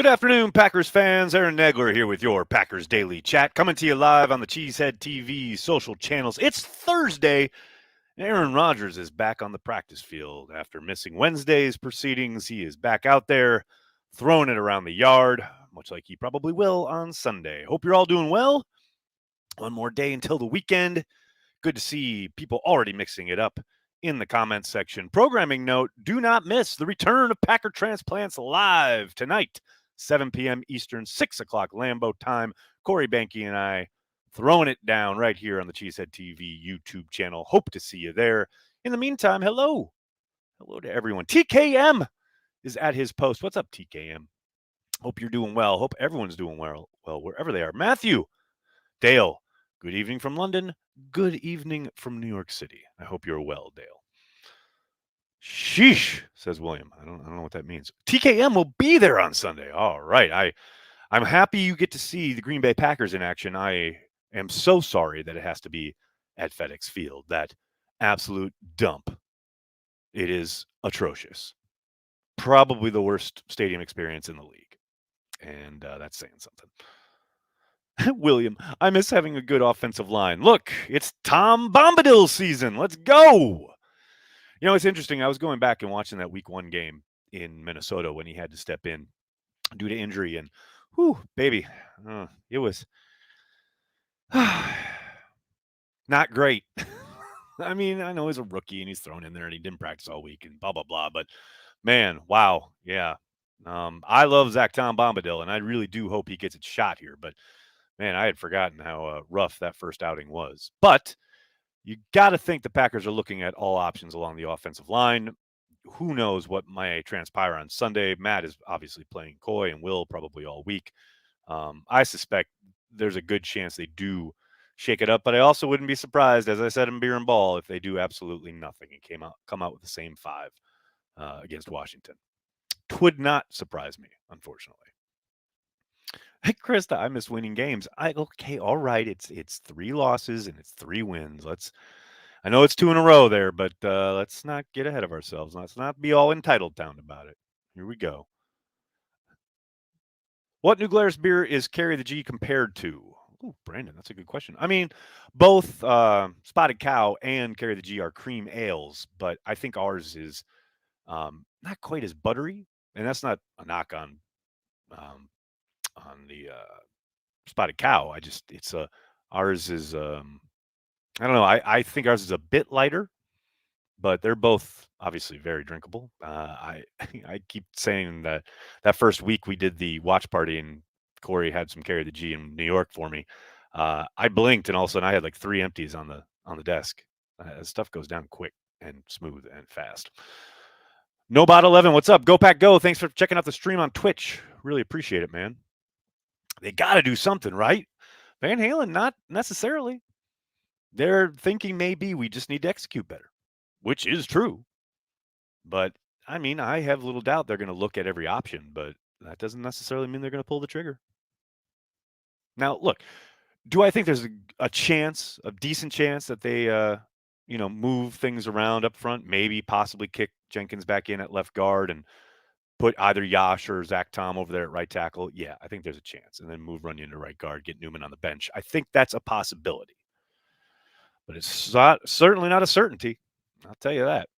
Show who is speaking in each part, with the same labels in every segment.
Speaker 1: Good afternoon, Packers fans. Aaron Nagler here with your Packers Daily Chat, coming to you live on the Cheesehead TV social channels. It's Thursday. Aaron Rodgers is back on the practice field after missing Wednesday's proceedings. He is back out there throwing it around the yard, much like he probably will on Sunday. Hope you're all doing well. One more day until the weekend. Good to see people already mixing it up in the comments section. Programming note, do not miss the return of Packer Transplants live tonight, 7 p.m. Eastern, 6 o'clock Lambeau time. Corey Banke and I throwing it down right here on the Cheesehead TV YouTube channel. Hope to see you there. In the meantime, hello. Hello to everyone. TKM is at his post. What's up, TKM? Hope you're doing well. Hope everyone's doing well wherever they are. Matthew, Dale, good evening from London. Good evening from New York City. I hope you're well, Dale. Sheesh, says William. I don't know what that means. TKM will be there on Sunday. All right. I'm happy you get to see the Green Bay Packers in action. I am so sorry that it has to be at FedEx Field. That absolute dump. It is atrocious. Probably the worst stadium experience in the league. And that's saying something. William, I miss having a good offensive line. Look, it's Tom Bombadil season. Let's go. You know, it's interesting. I was going back and watching that week 1 game in Minnesota when he had to step in due to injury. And, whew, baby, it was not great. I mean, I know he's a rookie and he's thrown in there and he didn't practice all week and blah, blah, blah. But, man, wow, yeah. I love Zach Tom Bombadil, and I really do hope he gets a shot here. But, man, I had forgotten how rough that first outing was. But you got to think the Packers are looking at all options along the offensive line. Who knows what might transpire on Sunday? Matt is obviously playing coy and will probably all week. I suspect there's a good chance they do shake it up, but I also wouldn't be surprised, as I said in Beer and Ball, if they do absolutely nothing and come out with the same 5 against Washington. Would not surprise me, unfortunately. Hey, Krista, I miss winning games. Okay, all right. It's 3 losses and it's 3 wins. I know it's 2 in a row there, but let's not get ahead of ourselves. Let's not be all entitled down about it. Here we go. What New Glarus beer is Carry the G compared to? Oh, Brandon, that's a good question. I mean, both Spotted Cow and Carry the G are cream ales, but I think ours is not quite as buttery, and that's not a knock um, on the Spotted Cow. Ours is I don't know. I think ours is a bit lighter, but they're both obviously very drinkable. I keep saying that first week we did the watch party and Corey had some Carry the G in New York for me. I blinked and all of a sudden I had like 3 empties on the desk. Stuff goes down quick and smooth and fast. NoBot 11, what's up? Go Pack Go! Thanks for checking out the stream on Twitch. Really appreciate it, man. They got to do something, right? Van Halen, not necessarily. They're thinking maybe we just need to execute better, which is true. But, I mean, I have little doubt they're going to look at every option, but that doesn't necessarily mean they're going to pull the trigger. Now, look, do I think there's a chance, a decent chance that they, move things around up front, maybe possibly kick Jenkins back in at left guard and put either Yash or Zach Tom over there at right tackle? Yeah, I think there's a chance. And then move Runyon to right guard, get Newman on the bench. I think that's a possibility. But it's certainly not a certainty. I'll tell you that.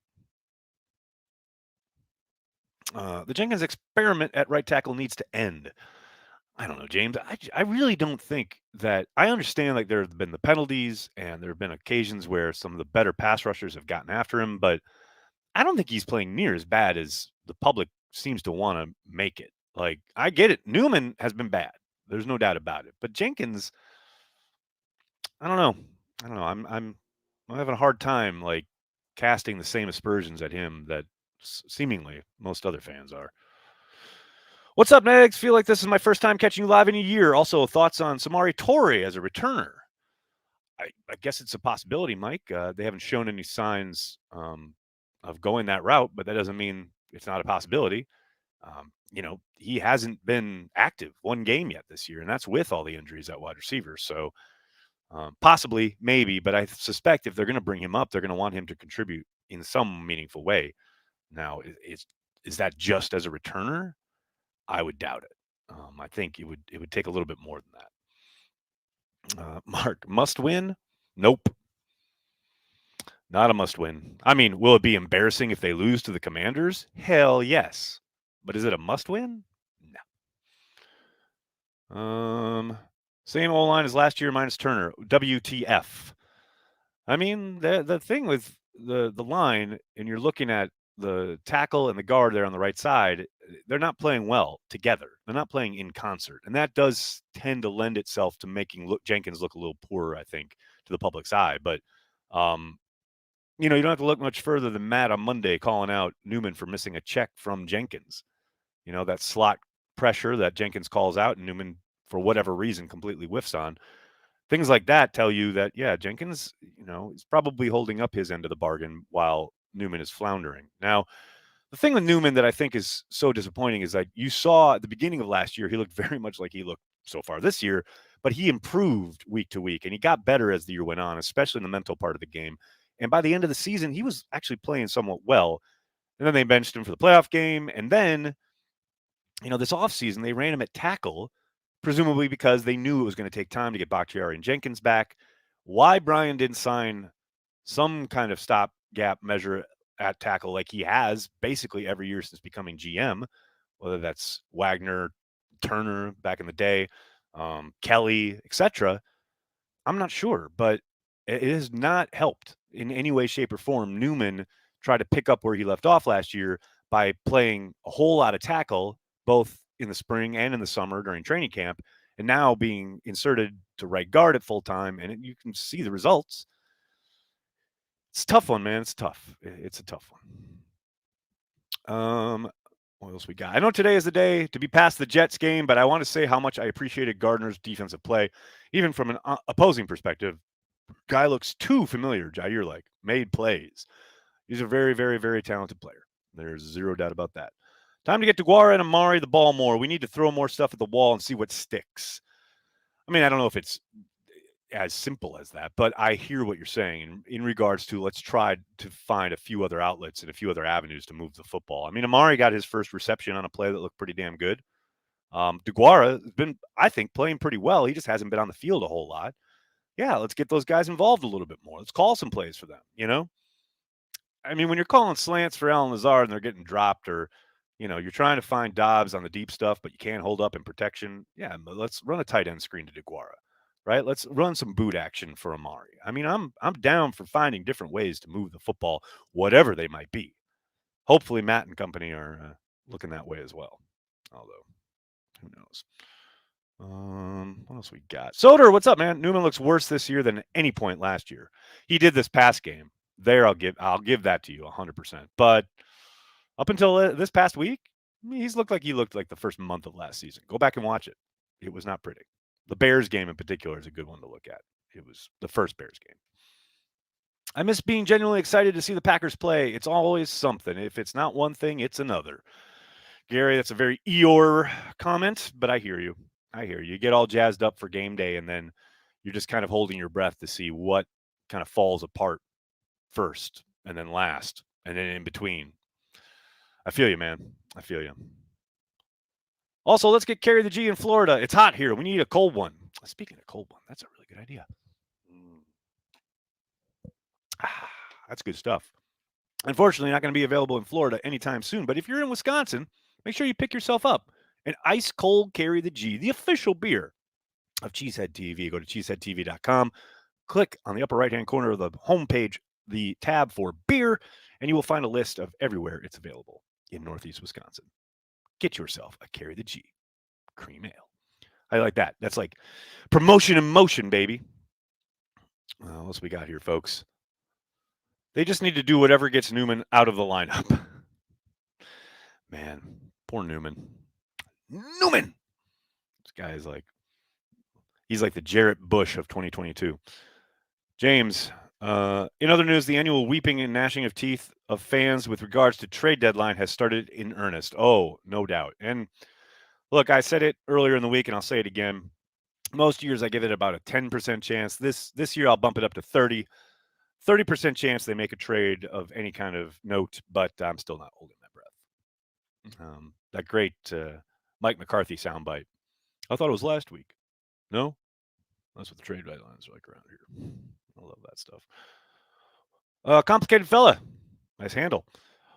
Speaker 1: The Jenkins experiment at right tackle needs to end. I don't know, James. I really don't think that – I understand like there have been the penalties and there have been occasions where some of the better pass rushers have gotten after him, but I don't think he's playing near as bad as the public seems to want to make it. Like, I get it. Newman has been bad. There's no doubt about it. But Jenkins, I don't know. I'm having a hard time like casting the same aspersions at him that seemingly most other fans are. What's up, Nags? Feel like this is my first time catching you live in a year. Also, thoughts on Samori Toure as a returner? I guess it's a possibility, Mike. They haven't shown any signs of going that route, but that doesn't mean it's not a possibility. He hasn't been active 1 game yet this year, and that's with all the injuries at wide receiver. So possibly, maybe, but I suspect if they're going to bring him up, they're going to want him to contribute in some meaningful way. Now, is that just as a returner? I would doubt it. I think it would take a little bit more than that. Mark, must win? Nope, not a must win. I mean, will it be embarrassing if they lose to the Commanders? Hell yes. But is it a must win? No. Same O line as last year minus Turner. WTF? I mean, the thing with the line, and you're looking at the tackle and the guard there on the right side, they're not playing well together. They're not playing in concert, and that does tend to lend itself to making Jenkins look a little poorer, I think, to the public's eye. But um, you don't have to look much further than Matt on Monday calling out Newman for missing a check from Jenkins. That slot pressure that Jenkins calls out, and Newman, for whatever reason, completely whiffs on. Things like that tell you that, yeah, Jenkins, is probably holding up his end of the bargain while Newman is floundering. Now, the thing with Newman that I think is so disappointing is that you saw at the beginning of last year, he looked very much like he looked so far this year, but he improved week to week and he got better as the year went on, especially in the mental part of the game. And by the end of the season, he was actually playing somewhat well. And then they benched him for the playoff game. And then, this offseason, they ran him at tackle, presumably because they knew it was going to take time to get Bakhtiari and Jenkins back. Why Brian didn't sign some kind of stopgap measure at tackle like he has basically every year since becoming GM, whether that's Wagner, Turner back in the day, Kelly, etc., I'm not sure, but it has not helped in any way, shape, or form. Newman tried to pick up where he left off last year by playing a whole lot of tackle, both in the spring and in the summer during training camp, and now being inserted to right guard at full time, and you can see the results. It's a tough one, man. It's tough. It's a tough one. What else we got? I know today is the day to be past the Jets game, but I want to say how much I appreciated Gardner's defensive play, even from an opposing perspective. Guy looks too familiar, Jair, like made plays. He's a very, very, very talented player. There's zero doubt about that. Time to get DeGuara and Amari the ball more. We need to throw more stuff at the wall and see what sticks. I mean, I don't know if it's as simple as that, but I hear what you're saying in regards to let's try to find a few other outlets and a few other avenues to move the football. I mean, Amari got his first reception on a play that looked pretty damn good. DeGuara has been, I think, playing pretty well. He just hasn't been on the field a whole lot. Yeah, let's get those guys involved a little bit more. Let's call some plays for them. I mean, when you're calling slants for Allen Lazard and they're getting dropped, or you're trying to find Dobbs on the deep stuff, but you can't hold up in protection. Yeah, let's run a tight end screen to DeGuara, right? Let's run some boot action for Amari. I mean, I'm down for finding different ways to move the football, whatever they might be. Hopefully, Matt and company are looking that way as well. Although, who knows? What else we got? Soder, what's up, man? Newman looks worse this year than at any point last year. He did this past game. There, I'll give that to you 100%. But up until this past week, he looked like the first month of last season. Go back and watch it. It was not pretty. The Bears game in particular is a good one to look at. It was the first Bears game. I miss being genuinely excited to see the Packers play. It's always something. If it's not one thing, it's another. Gary, that's a very Eeyore comment, but I hear you. You get all jazzed up for game day, and then you're just kind of holding your breath to see what kind of falls apart first, and then last, and then in between. I feel you, man. I feel you. Also, let's get Carry the G in Florida. It's hot here. We need a cold one. Speaking of cold one, that's a really good idea. That's good stuff. Unfortunately, not going to be available in Florida anytime soon. But if you're in Wisconsin, make sure you pick yourself up an ice cold Carry the G, the official beer of Cheesehead TV. Go to cheeseheadtv.com. Click on the upper right-hand corner of the homepage, the tab for beer, and you will find a list of everywhere it's available in Northeast Wisconsin. Get yourself a Carry the G cream ale. I like that. That's like promotion in motion, baby. What else we got here, folks? They just need to do whatever gets Newman out of the lineup. Man, poor Newman. Newman! This guy is he's like the Jarrett Bush of 2022. James, in other news, the annual weeping and gnashing of teeth of fans with regards to trade deadline has started in earnest. Oh, no doubt. And look, I said it earlier in the week, and I'll say it again. Most years I give it about a 10% chance. This year I'll bump it up to 30% chance they make a trade of any kind of note, but I'm still not holding my breath. That great Mike McCarthy soundbite. I thought it was last week. No? That's what the trade deadlines are like around here. I love that stuff. Complicated fella. Nice handle.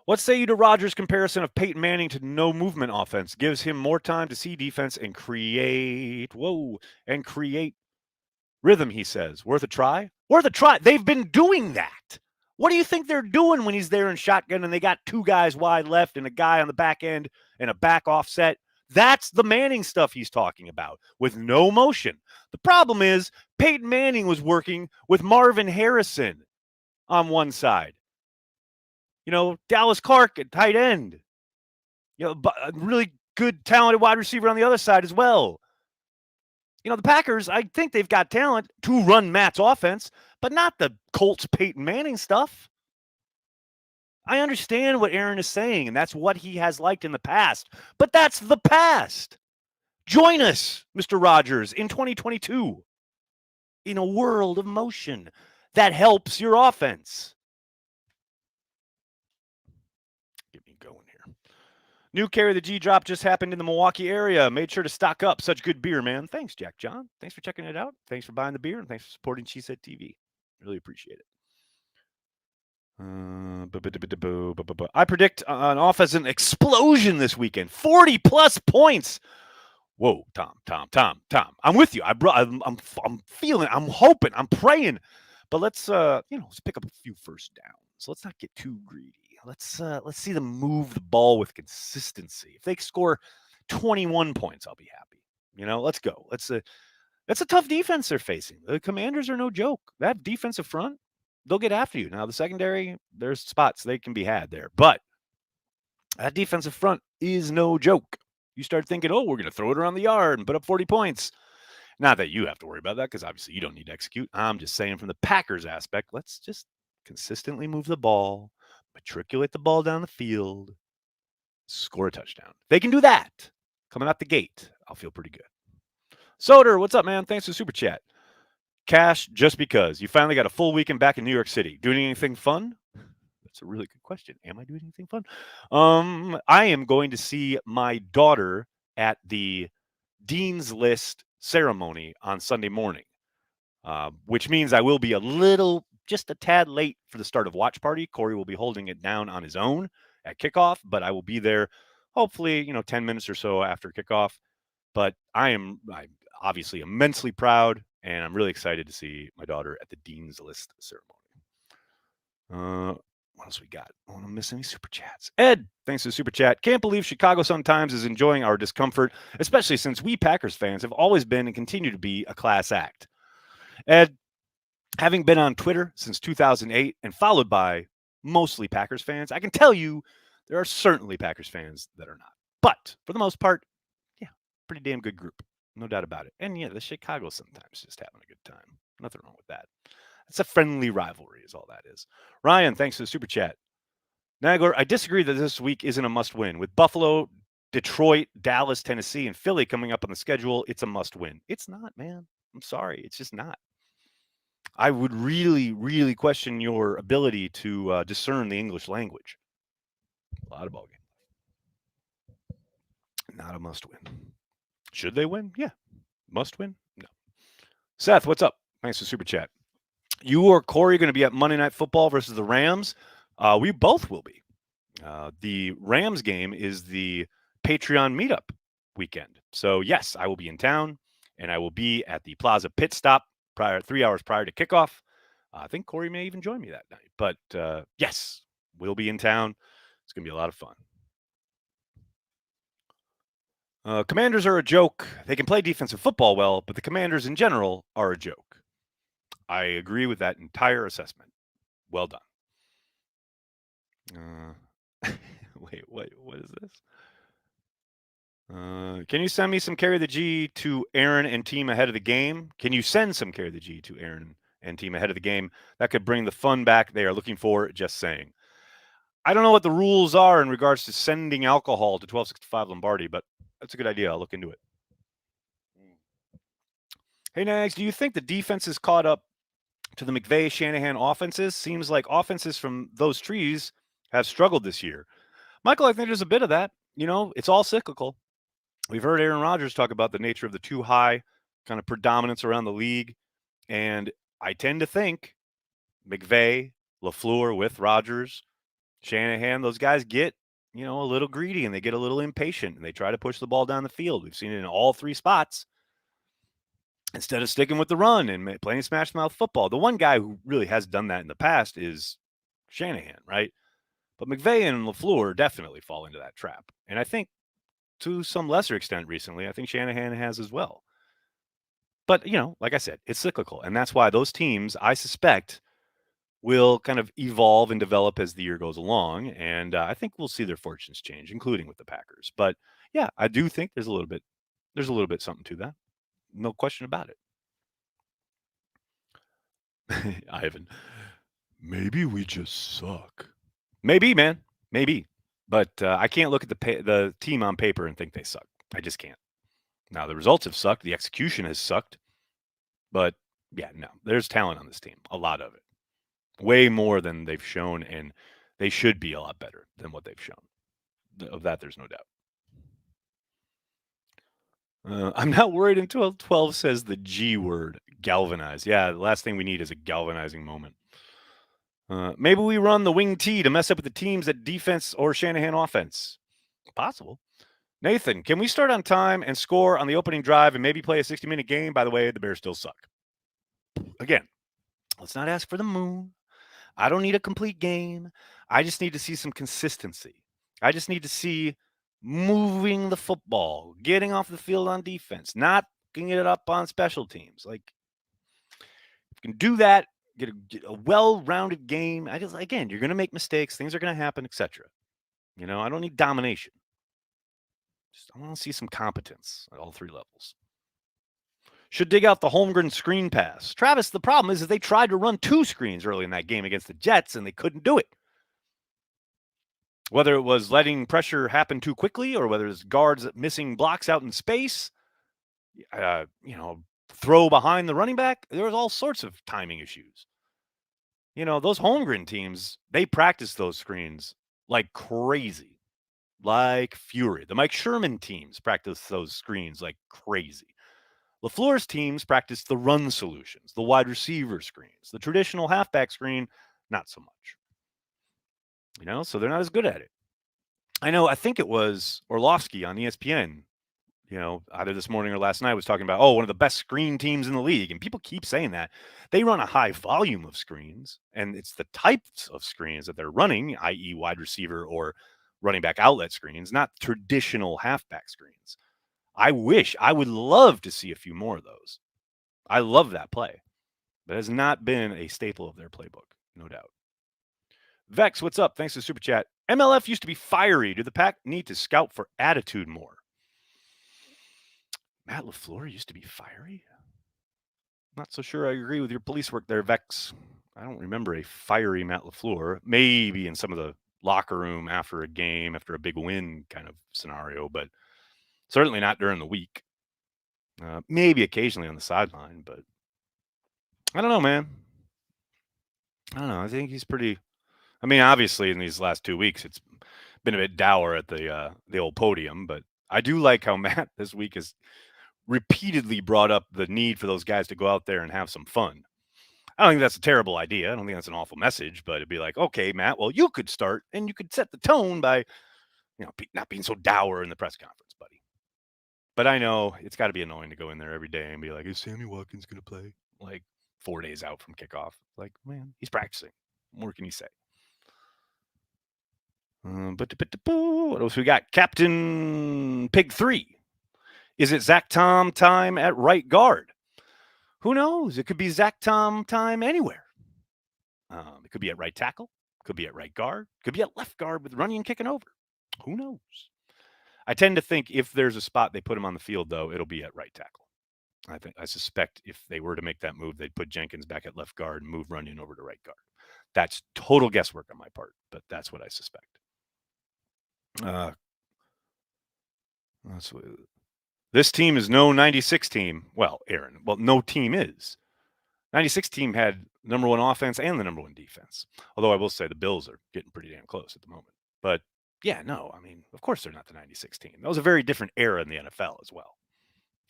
Speaker 1: What say you to Rodgers' comparison of Peyton Manning to no movement offense? Gives him more time to see defense and create rhythm, he says. Worth a try? Worth a try. They've been doing that. What do you think they're doing when he's there in shotgun and they got two guys wide left and a guy on the back end and a back offset? That's the Manning stuff he's talking about with no motion. The problem is Peyton Manning was working with Marvin Harrison on one side. Dallas Clark at tight end. A really good, talented wide receiver on the other side as well. The Packers, I think they've got talent to run Matt's offense, but not the Colts Peyton Manning stuff. I understand what Aaron is saying, and that's what he has liked in the past, but that's the past. Join us, Mr. Rodgers, in 2022 in a world of motion that helps your offense. Get me going here. New Carry the G drop just happened in the Milwaukee area. Made sure to stock up. Such good beer, man. Thanks, Jack John. Thanks for checking it out. Thanks for buying the beer, and thanks for supporting She Said TV. Really appreciate it. I predict an offensive explosion this weekend. 40-plus points. Whoa, Tom. I'm with you. I'm feeling. I'm hoping. I'm praying. But let's pick up a few first downs. Let's not get too greedy. Let's see them move the ball with consistency. If they score 21 points, I'll be happy. Let's go. That's a tough defense they're facing. The Commanders are no joke. That defensive front, they'll get after you. Now, the secondary, there's spots they can be had there. But that defensive front is no joke. You start thinking, we're going to throw it around the yard and put up 40 points. Not that you have to worry about that because obviously you don't need to execute. I'm just saying from the Packers aspect, let's just consistently move the ball, matriculate the ball down the field, score a touchdown. They can do that coming out the gate. I'll feel pretty good. Soder, what's up, man? Thanks for the super chat. Cash, just because. You finally got a full weekend back in New York City. Doing anything fun? That's a really good question. Am I doing anything fun? I am going to see my daughter at the Dean's List ceremony on Sunday morning, which means I will be just a tad late for the start of watch party. Corey will be holding it down on his own at kickoff, but I will be there hopefully, 10 minutes or so after kickoff. But I'm obviously immensely proud, and I'm really excited to see my daughter at the Dean's List ceremony. What else we got? I don't want to miss any super chats. Ed, thanks for the super chat. Can't believe Chicago sometimes is enjoying our discomfort, especially since we Packers fans have always been and continue to be a class act. Ed, having been on Twitter since 2008 and followed by mostly Packers fans, I can tell you there are certainly Packers fans that are not. But for the most part, yeah, pretty damn good group. No doubt about it. And yeah, the Chicago sometimes just having a good time. Nothing wrong with that. It's a friendly rivalry is all that is. Ryan, thanks for the super chat. Nagler, I disagree that this week isn't a must-win. With Buffalo, Detroit, Dallas, Tennessee, and Philly coming up on the schedule, it's a must-win. It's not, man. I'm sorry. It's just not. I would really, really question your ability to discern the English language. A lot of ball game. Not a must-win. Should they win? Yeah. Must-win? No. Seth, what's up? Thanks for super chat. You or Corey going to be at Monday Night Football versus the Rams? We both will be. The Rams game is the Patreon meetup weekend. So, yes, I will be in town, and I will be at the Plaza Pit Stop 3 hours prior to kickoff. I think Corey may even join me that night. But, yes, we'll be in town. It's going to be a lot of fun. Commanders are a joke. They can play defensive football well, but the Commanders in general are a joke. I agree with that entire assessment. Well done. Wait, what is this? Can you send me some Carry the G to Aaron and team ahead of the game? Can you send some Carry the G to Aaron and team ahead of the game? That could bring the fun back they are looking for, just saying. I don't know what the rules are in regards to sending alcohol to 1265 Lombardi, but that's a good idea. I'll look into it. Hey, Nags, do you think the defense is caught up to the McVay-Shanahan offenses? Seems like offenses from those trees have struggled this year. Michael, I think there's a bit of that. It's all cyclical. We've heard Aaron Rodgers talk about the nature of the too high kind of predominance around the league. And I tend to think McVay, LaFleur with Rodgers, Shanahan, those guys get, a little greedy and they get a little impatient and they try to push the ball down the field. We've seen it in all three spots instead of sticking with the run and playing smash mouth football. The one guy who really has done that in the past is Shanahan, right? But McVay and LaFleur definitely fall into that trap. And I think to some lesser extent recently, I think Shanahan has as well. But, like I said, it's cyclical. And that's why those teams, I suspect, will kind of evolve and develop as the year goes along. And I think we'll see their fortunes change, including with the Packers. But yeah, I do think there's a little bit something to that. No question about it. Ivan, maybe we just suck. Maybe, man. Maybe. But I can't look at the team on paper and think they suck. I just can't. Now, the results have sucked. The execution has sucked. But yeah, no, there's talent on this team. A lot of it. Way more than they've shown. And they should be a lot better than what they've shown. Of that, there's no doubt. I'm not worried until 12 says the G word, galvanize. Yeah, the last thing we need is a galvanizing moment. Maybe we run the wing T to mess up with the teams at defense or Shanahan offense. Possible. Nathan, can we start on time and score on the opening drive and maybe play a 60-minute game? By the way, the Bears still suck. Again, let's not ask for the moon. I don't need a complete game. I just need to see some consistency. I just need to see moving the football, getting off the field on defense, not getting it up on special teams. Like, if you can do that, get a well-rounded game. Again, you're going to make mistakes. Things are going to happen, etc. I don't need domination. I want to see some competence at all three levels. Should dig out the Holmgren screen pass. Travis, the problem is they tried to run 2 screens early in that game against the Jets, and they couldn't do it. Whether it was letting pressure happen too quickly or whether it's guards missing blocks out in space, throw behind the running back, there was all sorts of timing issues. Those Holmgren teams, they practice those screens like crazy, like fury. The Mike Sherman teams practice those screens like crazy. LaFleur's teams practice the run solutions, the wide receiver screens, the traditional halfback screen, not so much. So they're not as good at it. I think it was Orlovsky on ESPN, either this morning or last night was talking about, one of the best screen teams in the league. And people keep saying that. They run a high volume of screens, and it's the types of screens that they're running, i.e. wide receiver or running back outlet screens, not traditional halfback screens. I would love to see a few more of those. I love that play. But it has not been a staple of their playbook, no doubt. Vex, what's up? Thanks for the super chat. MLF used to be fiery. Do the Pack need to scout for attitude more? Matt LaFleur used to be fiery? Not so sure I agree with your police work there, Vex. I don't remember a fiery Matt LaFleur. Maybe in some of the locker room after a game, after a big win kind of scenario, but certainly not during the week. Maybe occasionally on the sideline, but I don't know, man. I don't know. I think he's pretty. Obviously in these last 2 weeks, it's been a bit dour at the old podium, but I do like how Matt this week has repeatedly brought up the need for those guys to go out there and have some fun. I don't think that's a terrible idea. I don't think that's an awful message, but it'd be like, okay, Matt, well, you could start and you could set the tone by, not being so dour in the press conference, buddy. But I know it's got to be annoying to go in there every day and be like, is Sammy Watkins going to play? Like 4 days out from kickoff. Like, man, he's practicing. What more can you say? What else we got? Captain Pig 3. Is it Zach Tom time at right guard? Who knows? It could be Zach Tom time anywhere. It could be at right tackle. Could be at right guard. Could be at left guard with running and kicking over. Who knows? I tend to think if there's a spot they put him on the field, though, it'll be at right tackle. I suspect if they were to make that move, they'd put Jenkins back at left guard and move Runyon over to right guard. That's total guesswork on my part, but that's what I suspect. This team is no 96 team. Well, Aaron, no team is. 96 team had number 1 offense and the number 1 defense. Although I will say the Bills are getting pretty damn close at the moment. But Yeah, no, I mean, of course they're not the 96 team. That was a very different era in the NFL as well.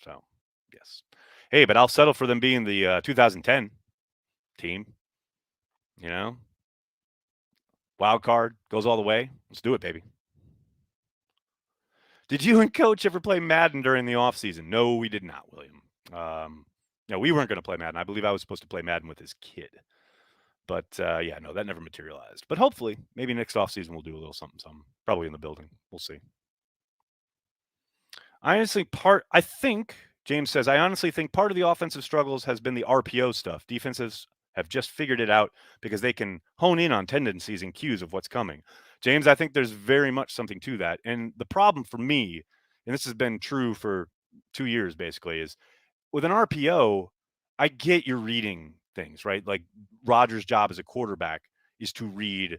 Speaker 1: So, yes. Hey, but I'll settle for them being the 2010 team. You know, wild card goes all the way. Let's do it, baby. Did you and Coach ever play Madden during the offseason? No, we did not, William. No, we weren't going to play Madden. I believe I was supposed to play Madden with his kid. But yeah, no, that never materialized. But hopefully, maybe next offseason we'll do a little something, probably in the building. We'll see. I think, James says, I honestly think part of the offensive struggles has been the RPO stuff. Defenses have just figured it out because they can hone in on tendencies and cues of what's coming. James, I think there's very much something to that. And the problem for me, and this has been true for 2 years basically, is with an RPO, I get you're reading things, right? Like Rodgers' job as a quarterback is to read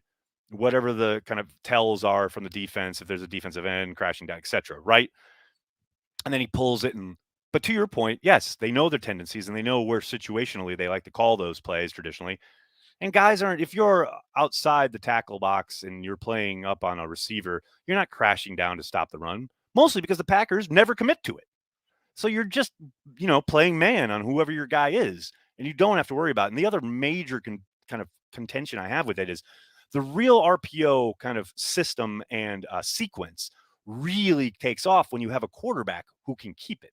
Speaker 1: whatever the kind of tells are from the defense, if there's a defensive end crashing down, etc., right? And then he pulls it but to your point, yes, they know their tendencies and they know where situationally they like to call those plays traditionally. And guys aren't, if you're outside the tackle box and you're playing up on a receiver, you're not crashing down to stop the run, mostly because the Packers never commit to it. So you're just, playing man on whoever your guy is, and you don't have to worry about it. And the other major kind of contention I have with it is the real RPO kind of system and sequence really takes off when you have a quarterback who can keep it.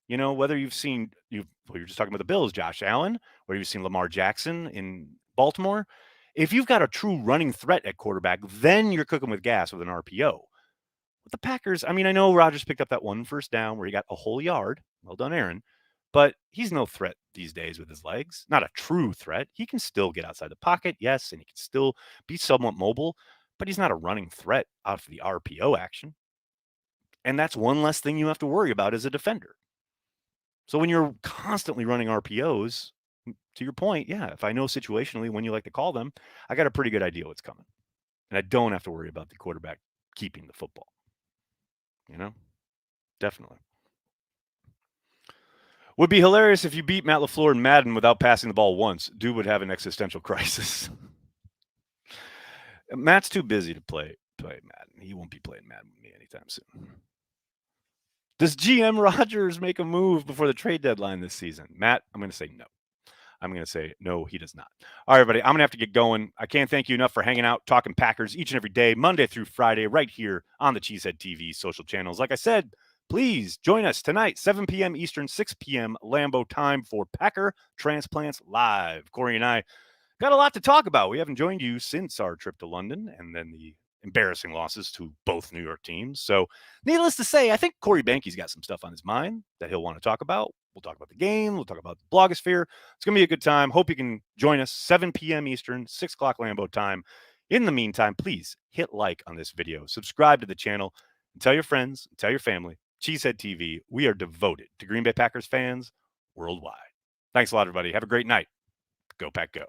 Speaker 1: Whether you're just talking about the Bills, Josh Allen, or you've seen Lamar Jackson in Baltimore. If you've got a true running threat at quarterback, then you're cooking with gas with an RPO. With the Packers, I mean, I know Rodgers picked up that one first down where he got a whole yard. Well done, Aaron. But he's no threat these days with his legs. Not a true threat. He can still get outside the pocket, yes, and he can still be somewhat mobile, but he's not a running threat out of the RPO action. And that's one less thing you have to worry about as a defender. So when you're constantly running RPOs, to your point, yeah, if I know situationally when you like to call them, I got a pretty good idea what's coming. And I don't have to worry about the quarterback keeping the football. Definitely. Would be hilarious if you beat Matt LaFleur in Madden without passing the ball once. Dude would have an existential crisis. Matt's too busy to play Madden. He won't be playing Madden with me anytime soon. Does GM Rodgers make a move before the trade deadline this season? Matt, I'm going to say no. I'm going to say no, he does not. All right, everybody, I'm going to have to get going. I can't thank you enough for hanging out, talking Packers each and every day, Monday through Friday, right here on the Cheesehead TV social channels. Like I said, please join us tonight, 7 p.m. Eastern, 6 p.m. Lambeau time for Packer Transplants Live. Corey and I got a lot to talk about. We haven't joined you since our trip to London and then the embarrassing losses to both New York teams. So needless to say, I think Corey Banky's got some stuff on his mind that he'll want to talk about. We'll talk about the game. We'll talk about the blogosphere. It's going to be a good time. Hope you can join us 7 p.m. Eastern, 6 o'clock Lambeau time. In the meantime, please hit like on this video, subscribe to the channel, and tell your friends, tell your family. Cheesehead TV, we are devoted to Green Bay Packers fans worldwide. Thanks a lot, everybody. Have a great night. Go Pack Go.